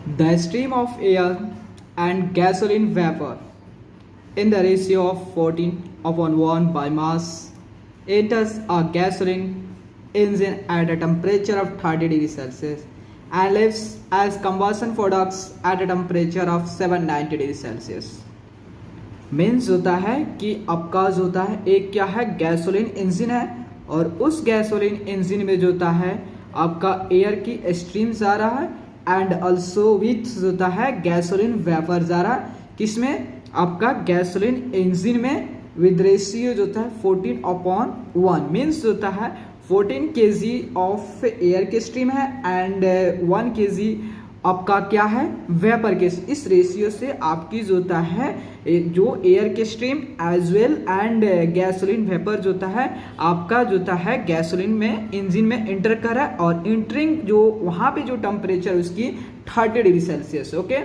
The stream of air and gasoline vapor in the ratio of 14/1 by mass enters a gasoline engine at a temperature of 30 degrees Celsius and leaves as combustion products at a temperature of 790 degrees Celsius. Means होता है कि आपका जो होता है एक क्या है गैसोलीन इंजन है और उस गैसोलीन इंजन में जो होता है आपका एयर की स्ट्रीम जा रहा है एंड ऑल्सो विथ जो होता है गैसोलीन वेपर जा रहा है किसमें आपका गैसोलीन इंजन में विद रेशियो जो होता है 14/1 मीन्स होता है 14 kg ऑफ एयर की स्ट्रीम है एंड 1 kg आपका क्या है वेपर के इस रेशियो से आपकी जो होता है जो एयर के stream as well and gasoline vapour जो होता है आपका जो होता है गैसोलीन में इंजन में इंटर कर रहा है और इंटरिंग जो वहाँ पे जो टेम्परेचर उसकी 30 डिग्री सेल्सियस ओके।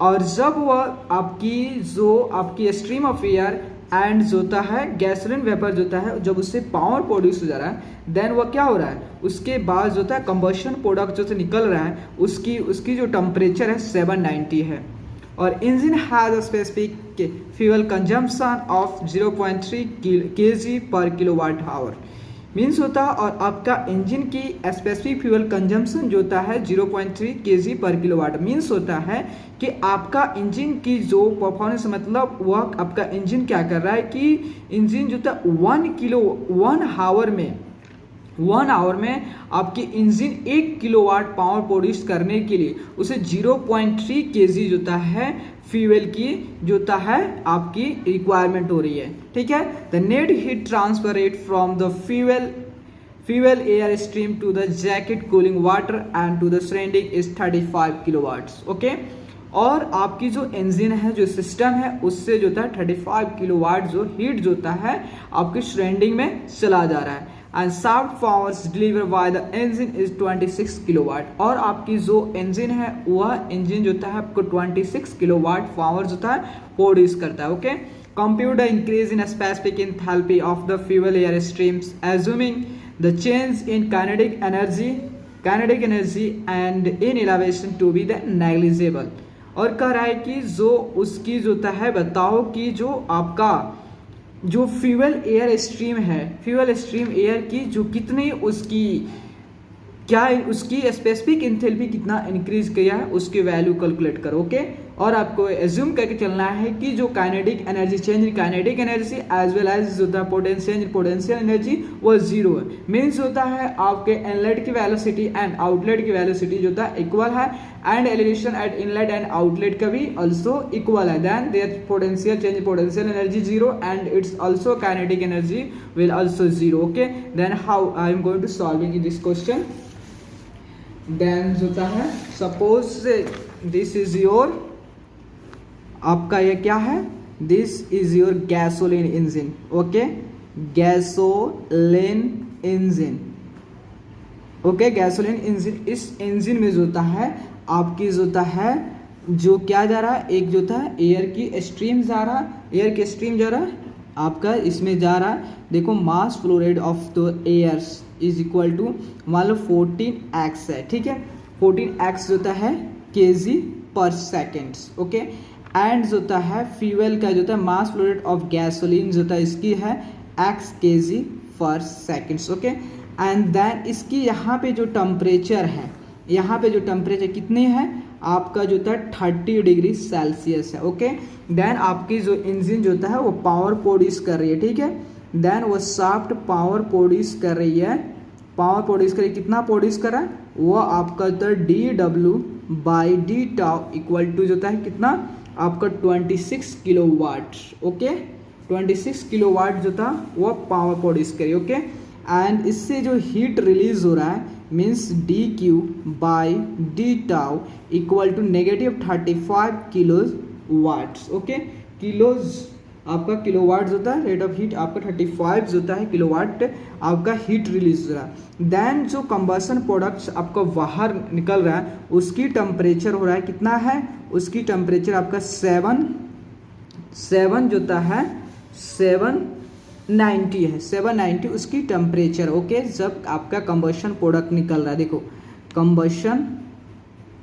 और जब वह आपकी स्ट्रीम ऑफ एयर एंड जो होता है गैसोलीन वेपर जो होता है जब उससे पावर प्रोड्यूस हो जा रहा है देन वह क्या हो रहा है उसके बाद जो होता है कंबशन प्रोडक्ट जो से निकल रहा है उसकी जो टेम्परेचर है 790 है और engine has a specific fuel consumption of 0.3 kg पर किलोवाट आवर मीन्स होता है और आपका इंजन की स्पेसिफिक फ्यूल कंजम्पशन जो होता है 0.3 kg पर किलोवाट मीन्स होता है कि आपका इंजन की जो परफॉर्मेंस मतलब वह आपका इंजन क्या कर रहा है कि इंजन जो था 1 आवर में आपकी इंजन 1 किलोवाट पावर प्रोड्यूस करने के लिए उसे 0.3 kg जो होता है फ्यूल की जो होता है आपकी रिक्वायरमेंट हो रही है ठीक है। The net heat transfer rate from the fuel air stream to the jacket cooling water and to the surrounding is 35 kilowatts okay. और आपकी जो इंजन है जो सिस्टम है उससे जो होता है 35 किलोवाट जो हीट जो होता है आपकी सराउंडिंग में चला जा रहा है and shaft powers deliver by the engine is 26 kilowatt और आपकी जो इंजन है वह इंजन जो होता है आपको 26 किलोवाट पावर जो होता है प्रोड्यूस करता है okay. Compute the increase in specific enthalpy of the fuel air streams assuming the change in kinetic energy and in elevation to be the negligible और कह रहा है कि जो उसकी जो होता है बताओ कि जो आपका जो फ्यूल एयर स्ट्रीम है फ्यूल स्ट्रीम एयर की जो कितनी उसकी क्या उसकी स्पेसिफिक एंथैल्पी कितना इंक्रीज किया है उसकी वैल्यू कैलकुलेट करो ओके। और आपको एज्यूम करके चलना है कि जो kinetic energy change in kinetic energy as well as जो होता है पोटेंशियल एनर्जी वो जीरो है मीन्स होता है आपके इनलेट की वेलोसिटी एंड आउटलेट की वेलोसिटी जो होता है इक्वल है and elevation at inlet and outlet का भी ऑल्सो इक्वल है then their potential energy zero and it's also kinetic energy will also zero okay. Then how I am going to solving this question then जो होता है suppose this is your आपका ये क्या है this is your gasoline engine okay gasoline engine okay gasoline engine इस engine में जो होता है आपकी जो होता है जो क्या जा रहा है एक जो था एयर की स्ट्रीम जा रहा है एयर की स्ट्रीम जा रहा है आपका इसमें जा रहा है देखो mass flow rate of the air is equal to मान लो 14x है ठीक है 14x जो होता है kg पर सेकेंड ओके एंड जो होता है फ्यूल का जो होता है मास फ्लो रेट ऑफ गैसोलीन जो होता है इसकी है x kg पर सेकेंड्स ओके एंड देन इसकी यहाँ पे जो टेम्परेचर है यहाँ पे जो टेम्परेचर कितनी है आपका जो होता है 30 डिग्री सेल्सियस है ओके। देन आपकी जो इंजन जो होता है वो पावर प्रोड्यूस कर रही है ठीक है देन वो शाफ्ट पावर प्रोड्यूस कर रही है कितना प्रोड्यूस कर रहा है वो आपका जो है dW/d इक्वल टू जो होता है कितना आपका 26 किलोवाट ओके 26 किलोवाट जो था वो पावर प्रोड्यूस करी ओके एंड इससे जो हीट रिलीज हो रहा है means dQ/d equal to -35 kilowatts okay kilos आपका किलोवाट जो होता है रेट ऑफ हीट आपका 35 जो होता है किलोवाट आपका हीट रिलीज हो रहा है देन जो कंबशन प्रोडक्ट्स आपका बाहर निकल रहा है उसकी टेम्परेचर हो रहा है कितना है उसकी टेम्परेचर आपका 7 जो होता है 790 है 790 उसकी टेम्परेचर ओके जब आपका कंबशन प्रोडक्ट निकल रहा है देखो combustion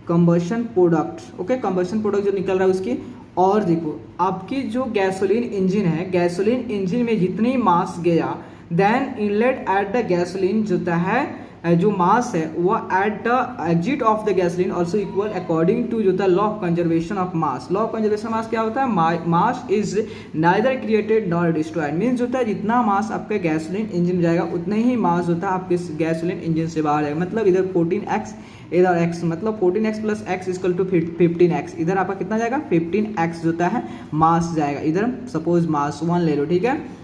combustion product, okay, combustion product जो निकल रहा है उसकी। और देखो आपकी जो गैसोलीन इंजन है, गैसोलीन इंजन में जितनी मास गया then inlet at the gasoline जो है जो मास है वो at the exit of the gasoline also equal according to जो था law of conservation of mass. Law of conservation mass क्या होता है? Mass is neither created nor destroyed, means होता है जितना मास आपके गैसोलीन इंजन में जाएगा उतना ही मास होता है आपके गैसोलीन इंजन से बाहर जाएगा। मतलब इधर 14x इधर x, मतलब 14x plus x equal to 15x, इधर आपका कितना जाएगा? 15x होता है मास जाएगा। इधर सपोज मास 1 ले लो, ठीक है।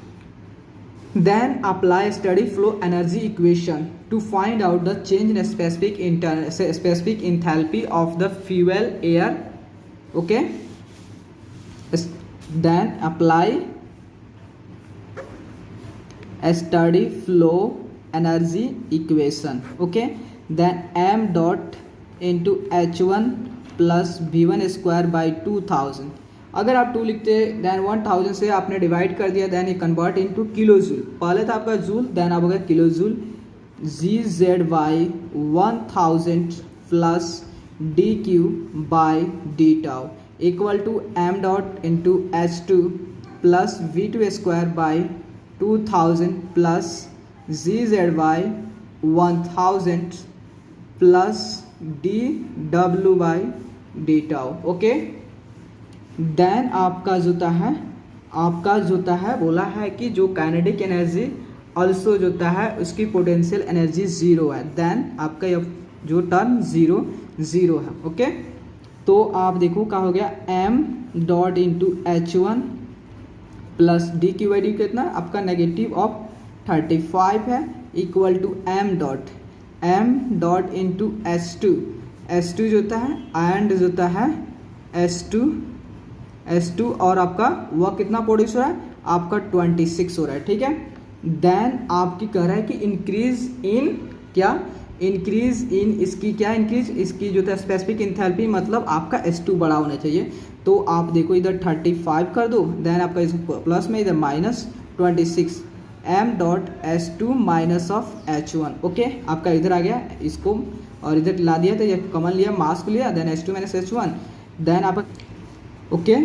Then apply steady flow energy equation to find out the change in specific enthalpy of the fuel air. Okay. Then apply a steady flow energy equation. Okay. Then m dot into h1 plus v1 square by 2000. अगर आप 2 लिखते then 1000 से आपने divide कर दिया then ये convert into kilo joule. पहले था आपका जूल देन आप हो गया kilo joule. GZ/1000 plus DQ by D tau equal to m dot into H2 plus V2 square by 2000 plus GZ/1000 plus DW by D tau. Okay, then आपका जोता है बोला है कि जो काइनेटिक एनर्जी ऑल्सो जोता है उसकी पोटेंशियल एनर्जी 0 है। देन आपका जो टर्म 0 है। ओके, तो आप देखो क्या हो गया? m dot into H1 plus D Q by D कितना आपका नेगेटिव ऑफ 35 है equal to m dot into H2 जोता है एंड जोता है S2 और आपका वह कितना प्रोड्यूस हो रहा है? आपका 26 हो रहा है, ठीक है। देन आपकी कह रहा है कि इंक्रीज इन इसकी जो था स्पेसिफिक इंथैल्पी, मतलब आपका S2 बड़ा होना चाहिए। तो आप देखो इधर 35 कर दो देन आपका इस प्लस में इधर minus 26 m dot S2 minus of H1। Okay, आपका इधर आ गया, इसको और इधर ला दिया तो ये कॉमन लिया, मास को लिया then S2 minus H1 then आप ओके।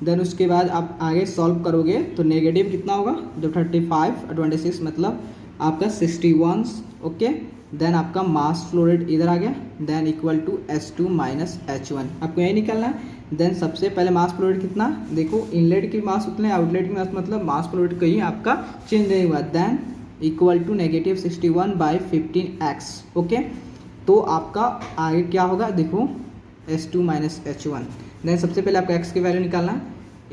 देन उसके बाद आप आगे सॉल्व करोगे तो नेगेटिव कितना होगा? जब 35 और 26 मतलब आपका 61। ओके, देन आपका मास फ्लो रेट इधर आ गया then equal to S2 minus H1, आपको यही निकालना है। देन सबसे पहले मास फ्लो रेट कितना देखो, इनलेट की मास उतने आउटलेट की मास मतलब मास फ्लो रेट कहीं आपका चेंज नहीं हुआ। Then equal to negative 61 by 15x। Okay, तो आपका आगे क्या होगा देखो S2 माइनस H1। देन सबसे पहले आपका x की वैल्यू निकालना।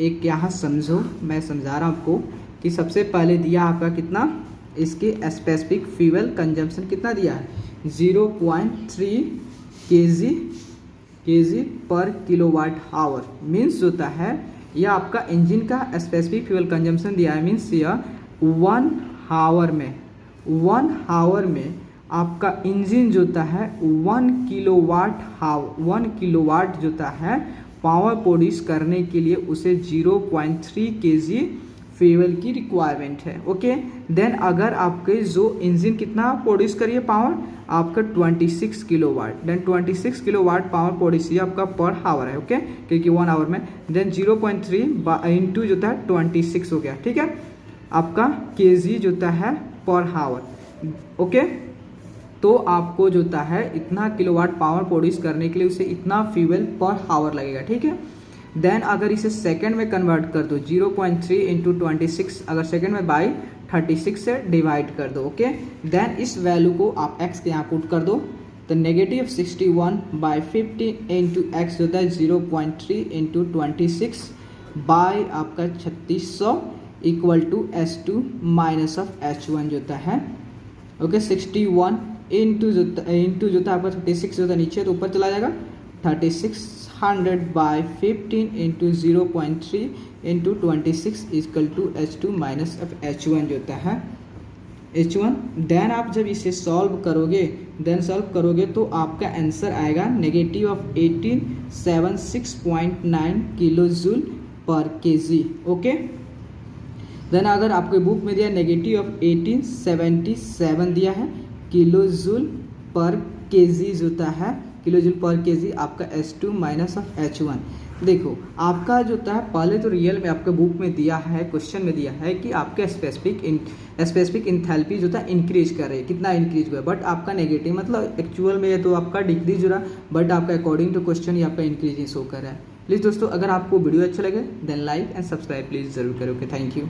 एक यहाँ समझो, मैं समझा रहा हूँ आपको कि सबसे पहले दिया आपका कितना, इसके स्पेसिफिक फ्यूल कंजम्पशन कितना दिया है? 0.3 kg पर किलोवाट आवर। मीन्स होता है यह आपका इंजन का स्पेसिफिक फ्यूल कंजम्पशन दिया है। मीन्स यह 1 आवर में आपका इंजन जोता है 1 किलोवाट जोता है पावर प्रोड्यूस करने के लिए उसे 0.3 kg फ्यूल की रिक्वायरमेंट है। ओके, देन अगर आपके जो इंजन कितना प्रोड्यूस करिए पावर आपका 26 kilowatt, then 26 kilowatt power produce आपका पर आवर है। ओके, क्योंकि 1 आवर में देन 0.3 इंटू जोता है 26 हो गया, ठीक है, आपका kg जोता है पर आवर। ओके, तो आपको जोता है इतना किलोवाट पावर प्रोड्यूस करने के लिए उसे इतना फ्यूल पर आवर लगेगा, ठीक है। देन अगर इसे सेकंड में कन्वर्ट कर दो 0.3 इंटू 26, अगर सेकंड में बाई 36 से डिवाइड कर दो। ओके, देन इस वैल्यू को आप x के यहाँ पुट कर दो तो नेगेटिव 61 बाई 15 इंटू एक्स होता है 0.3 इंटू 26 बाई आपका 3600 equal to S2 minus of H1 जोता है। ओके, 61 इंटू जो था आपका 36 जो था नीचे तो ऊपर चला जाएगा 3600 by 15 into 0.3 into 26 equal to H2 minus of H1 जो होता है H1। देन आप जब इसे सॉल्व करोगे तो आपका आंसर आएगा negative of 1876.9 kilo joule per KG. Okay, then अगर आपके बुक में दिया नेगेटिव ऑफ 1877 दिया है किलो जूल पर केजी होता है किलो जूल पर केजी आपका H2 माइनस ऑफ H1। देखो आपका जो होता है पहले तो रियल में आपके बुक में दिया है, क्वेश्चन में दिया है कि आपका स्पेसिफिक इंथैल्पी जो था इंक्रीज कर रही है, कितना इंक्रीज हुआ है, बट आपका नेगेटिव मतलब एक्चुअल में ये तो आपका डिक्रीज हो रहा, बट आपका अकॉर्डिंग टू क्वेश्चन ये आपका इंक्रीज ही शो कर रहा है। प्लीज़ दोस्तों अगर आपको वीडियो अच्छा लगे then like and subscribe please जरूर करो। Okay, thank you.